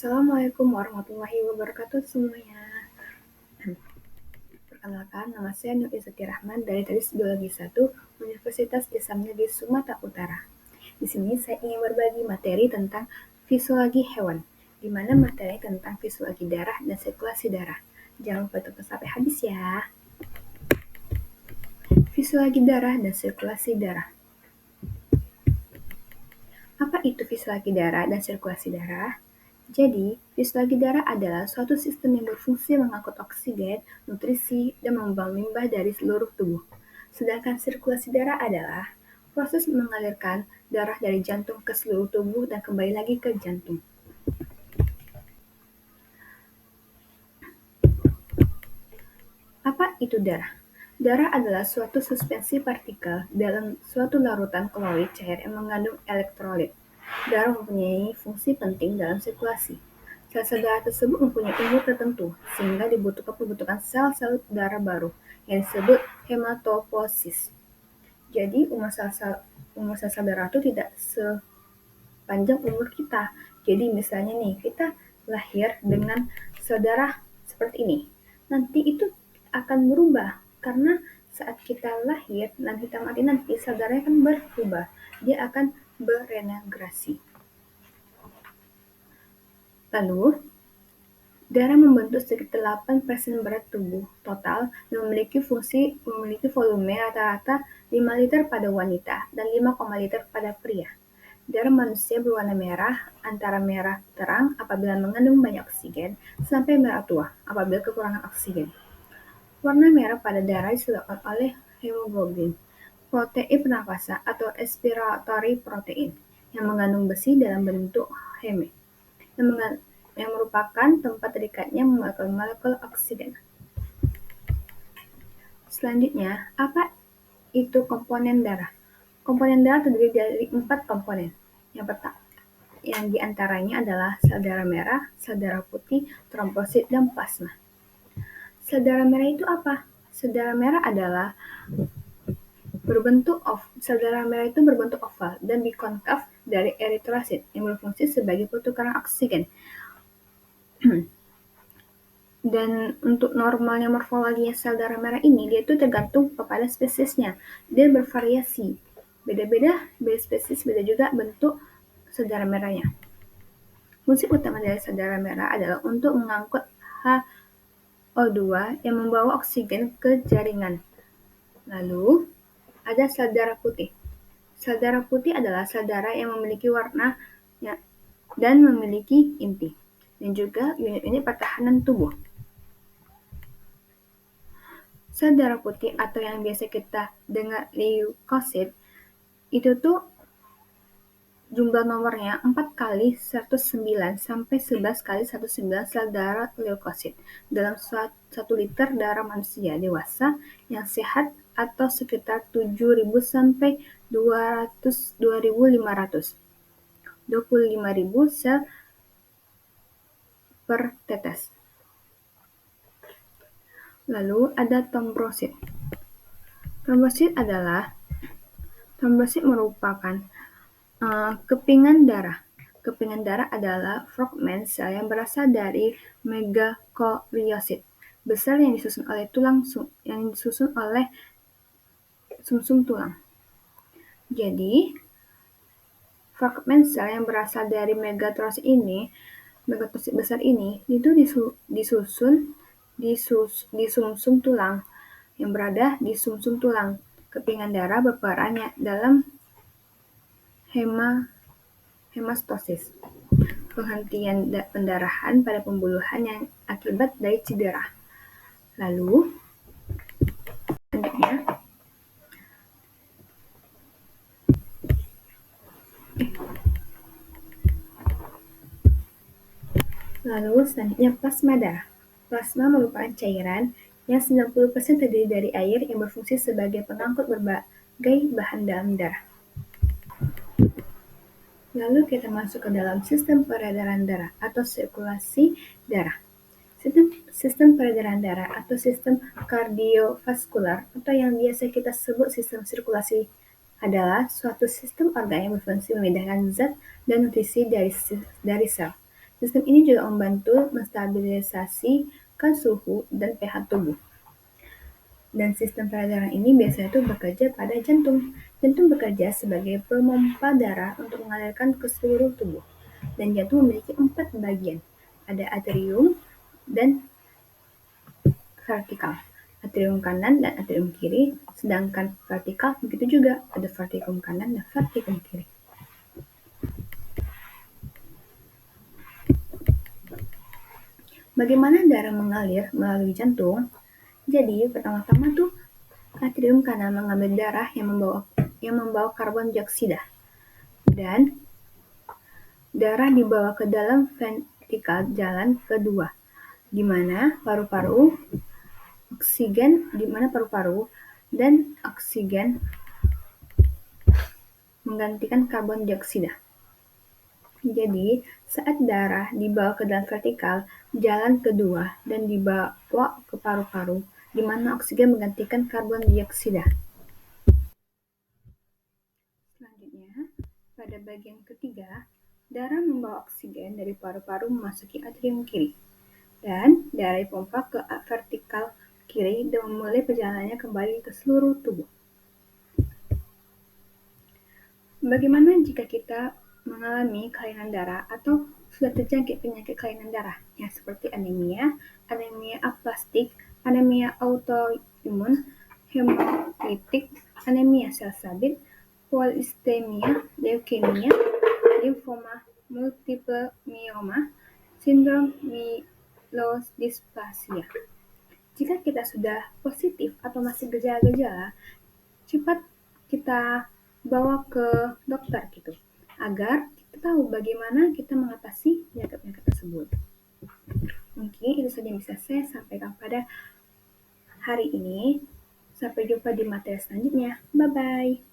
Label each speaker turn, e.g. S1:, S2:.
S1: Assalamualaikum warahmatullahi wabarakatuh semuanya. Perkenalkan, nama saya Nur Izzati Rahman dari Teknik Biologi 1 Universitas Islam Negeri Sumatera Utara. Di sini saya ingin berbagi materi tentang fisiologi hewan, di mana materi tentang fisiologi darah dan sirkulasi darah. Jangan lupa tonton sampai habis ya. Fisiologi darah dan sirkulasi darah. Apa itu fisiologi darah dan sirkulasi darah? Jadi, fisiologi darah adalah suatu sistem yang berfungsi mengangkut oksigen, nutrisi, dan membuang limbah dari seluruh tubuh. Sedangkan sirkulasi darah adalah proses mengalirkan darah dari jantung ke seluruh tubuh dan kembali lagi ke jantung. Apa itu darah? Darah adalah suatu suspensi partikel dalam suatu larutan koloid cair yang mengandung elektrolit. Darah mempunyai fungsi penting dalam sirkulasi. Sel-sel darah tersebut mempunyai umur tertentu, sehingga dibutuhkan pembentukan sel-sel darah baru, yang disebut hematopoiesis. Jadi, umur sel-sel darah itu tidak sepanjang umur kita. Jadi, misalnya nih, kita lahir dengan sel darah seperti ini. Nanti itu akan berubah, karena saat kita lahir dan kita mati nanti, sel darahnya akan berubah. Dia akan beregenerasi. Lalu, darah membentuk sekitar 8% berat tubuh total dan memiliki volume rata-rata 5 liter pada wanita dan 5, liter pada pria. Darah manusia berwarna merah, antara merah terang apabila mengandung banyak oksigen, sampai merah tua apabila kekurangan oksigen. Warna merah pada darah disebabkan oleh hemoglobin, protein pernapasan atau respiratory protein, yang mengandung besi dalam bentuk heme, yang merupakan tempat terikatnya molekul-molekul oksigen. Selanjutnya, apa itu komponen darah? Komponen darah terdiri dari 4 komponen. Yang diantaranya adalah sel darah merah, sel darah putih, trombosit, dan plasma. Sel darah merah itu apa? Sel darah merah itu berbentuk oval dan bikonkav dari eritrosit yang berfungsi sebagai pertukaran oksigen. Dan untuk normalnya morfologinya sel darah merah ini, dia itu tergantung kepada spesiesnya. Dia bervariasi. Beda spesies, beda juga bentuk sel darah merahnya. Fungsi utama dari sel darah merah adalah untuk mengangkut HO2 yang membawa oksigen ke jaringan. Lalu, ada sel darah putih. Sel darah putih adalah sel darah yang memiliki warna dan memiliki inti, dan juga unit-unit pertahanan tubuh. Sel darah putih atau yang biasa kita dengar leukosit, itu tuh jumlah nomornya 4 kali 109 sampai 11 kali 109 sel darah leukosit dalam 1 liter darah manusia dewasa yang sehat atau sekitar 7.000 sampai 25.000 sel per tetes. Lalu ada trombosit. Trombosit merupakan kepingan darah. Kepingan darah adalah fragmen sel yang berasal dari megakariosit besar yang disusun oleh sumsum tulang. Jadi, fragmen sel yang berasal dari megakariosit besar ini itu disusun di sumsum tulang yang berada di sumsum tulang. Kepingan darah berperan dalam hemastosis, penghentian pendarahan pada pembuluhan yang akibat dari cedera. Lalu, selanjutnya plasma darah. Plasma merupakan cairan yang 90% terdiri dari air yang berfungsi sebagai pengangkut berbagai bahan dalam darah. Lalu kita masuk ke dalam sistem peredaran darah atau sirkulasi darah. Sistem peredaran darah atau sistem kardiovaskular atau yang biasa kita sebut sistem sirkulasi adalah suatu sistem organ yang berfungsi memindahkan zat dan nutrisi dari sel Sistem ini juga membantu menstabilisasikan suhu dan pH tubuh. Dan sistem peredaran ini biasanya tuh bekerja pada jantung. Jantung bekerja sebagai pemompa darah untuk mengalirkan ke seluruh tubuh. Dan jantung memiliki 4 bagian. Ada atrium dan vertikal. Atrium kanan dan atrium kiri, sedangkan vertikal begitu juga, ada vertikum kanan dan vertikum kiri. Bagaimana darah mengalir melalui jantung? Jadi, pertama-tama tuh atrium kanan mengambil darah yang membawa karbon dioksida dan darah dibawa ke dalam ventrikel jalan kedua, di mana paru-paru dan oksigen menggantikan karbon dioksida. Jadi, saat darah dibawa ke dalam vertikal jalan kedua dan dibawa ke paru-paru, di mana oksigen menggantikan karbon dioksida. Selanjutnya, pada bagian ketiga, darah membawa oksigen dari paru-paru memasuki atrium kiri, dan darah dipompa ke vertikal kiri dan memulai perjalanannya kembali ke seluruh tubuh. Bagaimana jika kita mengalami kelainan darah atau sudah terjangkit penyakit kelainan darah, ya seperti anemia, anemia aplastik, anemia autoimun, hemolitik, anemia sel sabit, polistemia, leukemia, limfoma, multiple myeloma, sindrom myelodysplasia. Jika kita sudah positif atau masih gejala-gejala, cepat kita bawa ke dokter gitu, agar kita tahu bagaimana kita mengatasi penyakit-penyakit tersebut. Mungkin itu saja yang bisa saya sampaikan pada hari ini. Sampai jumpa di materi selanjutnya. Bye-bye.